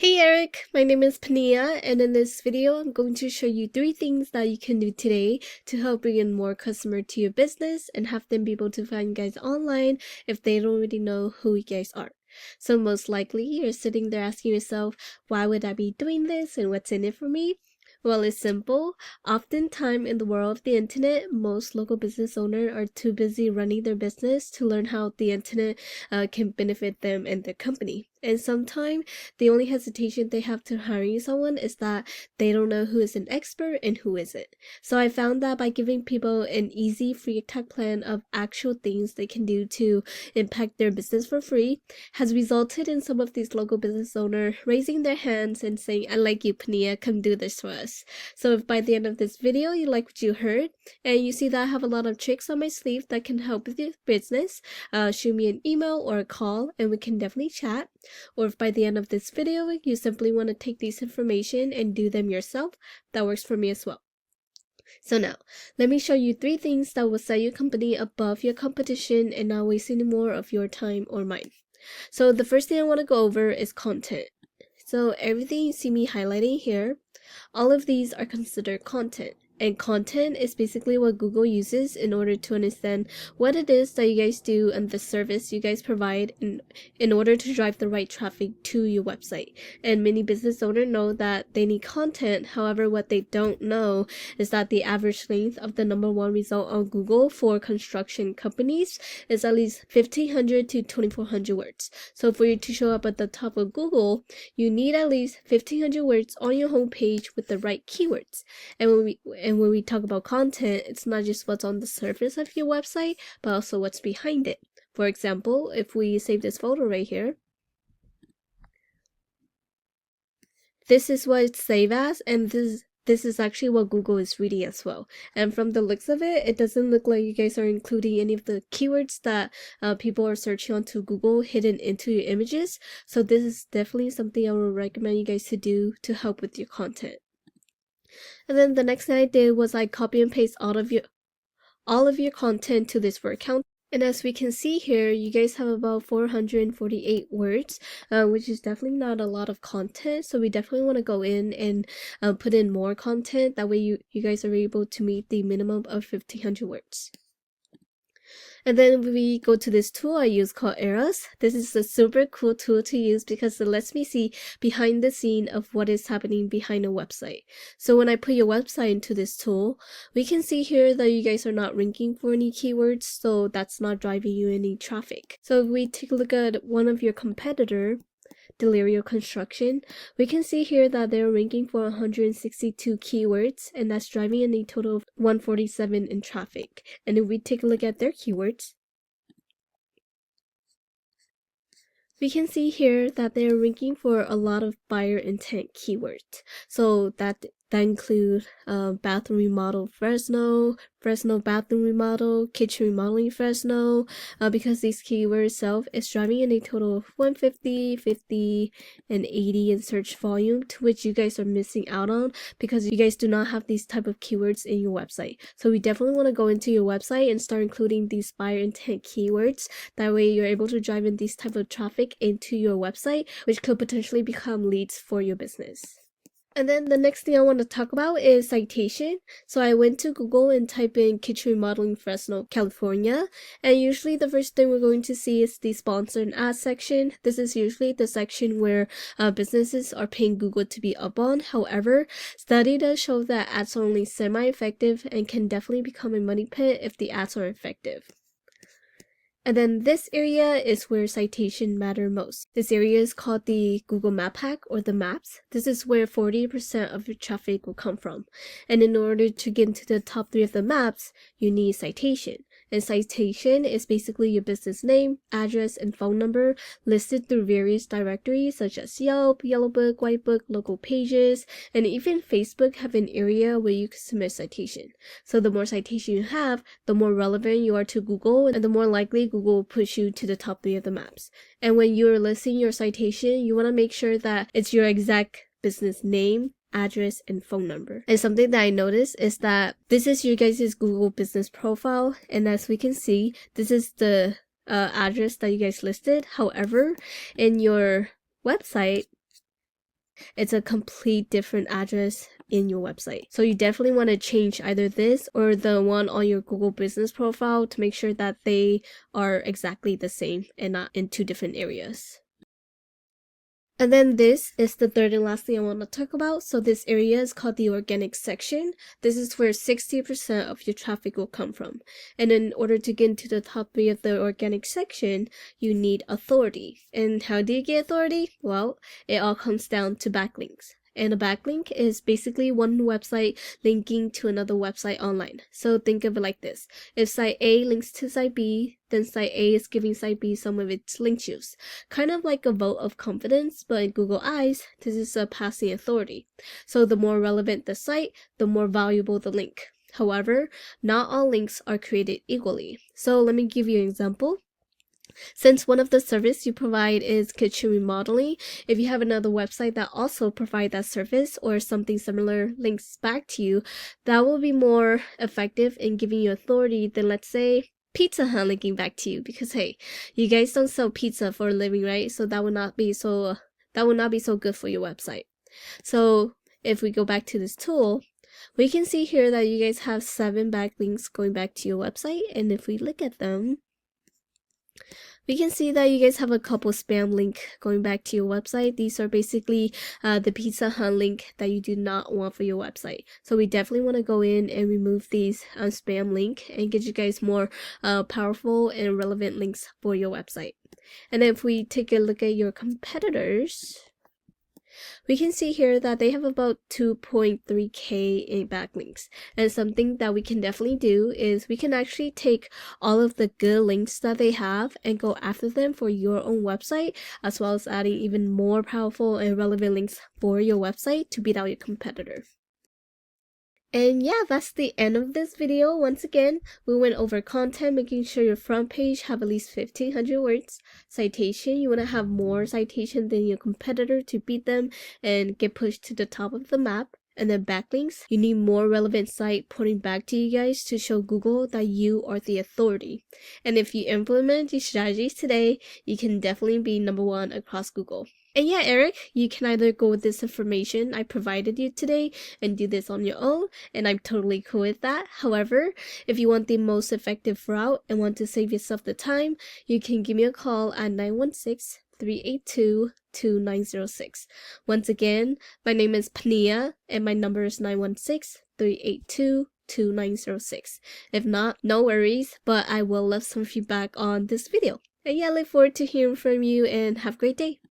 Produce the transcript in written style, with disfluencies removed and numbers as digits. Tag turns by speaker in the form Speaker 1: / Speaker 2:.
Speaker 1: Hey Eric, my name is Panyia, and in this video, I'm going to show you 3 things that you can do today to help bring in more customer to your business and have them be able to find you guys online if they don't already know who you guys are. So most likely, you're sitting there asking yourself, why would I be doing this and what's in it for me? Well, it's simple. Oftentimes in the world of the internet, most local business owners are too busy running their business to learn how the internet can benefit them and their company. And sometimes the only hesitation they have to hiring someone is that they don't know who is an expert and who isn't. So I found that by giving people an easy free tech plan of actual things they can do to impact their business for free has resulted in some of these local business owners raising their hands and saying, I like you, Panyia, come do this for us. So if by the end of this video you like what you heard and you see that I have a lot of tricks on my sleeve that can help with your business, shoot me an email or a call and we can definitely chat. Or if by the end of this video you simply want to take these information and do them yourself, that works for me as well. So now, let me show you 3 things that will set your company above your competition and not waste any more of your time or mine. So the first thing I want to go over is content. So everything you see me highlighting here, all of these are considered content. And content is basically what Google uses in order to understand what it is that you guys do and the service you guys provide in order to drive the right traffic to your website. And many business owners know that they need content. However, what they don't know is that the average length of the #1 result on Google for construction companies is at least 1,500 to 2,400 words. So for you to show up at the top of Google, you need at least 1,500 words on your homepage with the right keywords. And when we talk about content, it's not just what's on the surface of your website, but also what's behind it. For example, if we save this photo right here, this is what it's saved as, and this is actually what Google is reading as well. And from the looks of it, it doesn't look like you guys are including any of the keywords that people are searching onto Google hidden into your images. So this is definitely something I would recommend you guys to do to help with your content. And then the next thing I did was I copy and paste all of your content to this Word count. And as we can see here, you guys have about 448 words, which is definitely not a lot of content. So we definitely want to go in and put in more content. That way you guys are able to meet the minimum of 1,500 words. And then we go to this tool I use called Eras. This is a super cool tool to use because it lets me see behind the scene of what is happening behind a website. So when I put your website into this tool, we can see here that you guys are not ranking for any keywords, so that's not driving you any traffic. So if we take a look at one of your competitor, Delirio Construction, we can see here that they're ranking for 162 keywords, and that's driving in a total of 147 in traffic. And if we take a look at their keywords, we can see here that they're ranking for a lot of buyer intent keywords. So that include bathroom remodel Fresno bathroom remodel, kitchen remodeling Fresno, because these keywords itself is driving in a total of 150, 50, and 80 in search volume, to which you guys are missing out on because you guys do not have these type of keywords in your website. So we definitely want to go into your website and start including these buyer intent keywords. That way you're able to drive in these type of traffic into your website, which could potentially become leads for your business. And then the next thing I want to talk about is citation. So I went to Google and typed in kitchen remodeling Fresno, California. And usually the first thing we're going to see is the sponsored and ads section. This is usually the section where businesses are paying Google to be up on. However, study does show that ads are only semi-effective and can definitely become a money pit if the ads are effective. And then this area is where citation matter most. This area is called the Google Map Hack or the maps. This is where 40% of your traffic will come from. And in order to get into the top 3 of the maps, you need citation. And citation is basically your business name, address, and phone number listed through various directories such as Yelp, Yellowbook, Whitebook, local pages, and even Facebook have an area where you can submit citation. So the more citation you have, the more relevant you are to Google, and the more likely Google will push you to the top 3 of the maps. And when you're listing your citation, you want to make sure that it's your exact business name, address, and phone number. And something that I noticed is that this is your guys' Google business profile, and as we can see, this is the address that you guys listed. However, in your website, it's a complete different address in your website. So you definitely want to change either this or the one on your Google business profile to make sure that they are exactly the same and not in two different areas. And then this is the third and last thing I want to talk about. So this area is called the organic section. This is where 60% of your traffic will come from. And in order to get into the top 3 of the organic section, you need authority. And how do you get authority? Well, it all comes down to backlinks. And a backlink is basically one website linking to another website online. So think of it like this. If site A links to site B, then site A is giving site B some of its link juice. Kind of like a vote of confidence, but in Google eyes, this is a passing authority. So the more relevant the site, the more valuable the link. However, not all links are created equally. So let me give you an example. Since one of the service you provide is kitchen remodeling, if you have another website that also provide that service or something similar links back to you, that will be more effective in giving you authority than, let's say, Pizza Hut linking back to you, because hey, you guys don't sell pizza for a living, right? So that would not be so good for your website. So if we go back to this tool, we can see here that you guys have 7 backlinks going back to your website, and if we look at them, we can see that you guys have a couple spam link going back to your website. These are basically the Pizza Hut link that you do not want for your website. So we definitely want to go in and remove these spam link and get you guys more powerful and relevant links for your website. And if we take a look at your competitors, we can see here that they have about 2.3k in backlinks. And something that we can definitely do is we can actually take all of the good links that they have and go after them for your own website, as well as adding even more powerful and relevant links for your website to beat out your competitor. And yeah, that's the end of this video. Once again, we went over content, making sure your front page have at least 1500 words. Citation, you want to have more citation than your competitor to beat them and get pushed to the top of the map. And then backlinks, you need more relevant site pointing back to you guys to show Google that you are the authority. And if you implement these strategies today, you can definitely be #1 across Google. And yeah, Eric, you can either go with this information I provided you today and do this on your own, and I'm totally cool with that. However, if you want the most effective route and want to save yourself the time, you can give me a call at 916-382-2906. Once again, my name is Panyia, and my number is 916-382-2906. If not, no worries, but I will love some feedback on this video. And yeah, I look forward to hearing from you, and have a great day.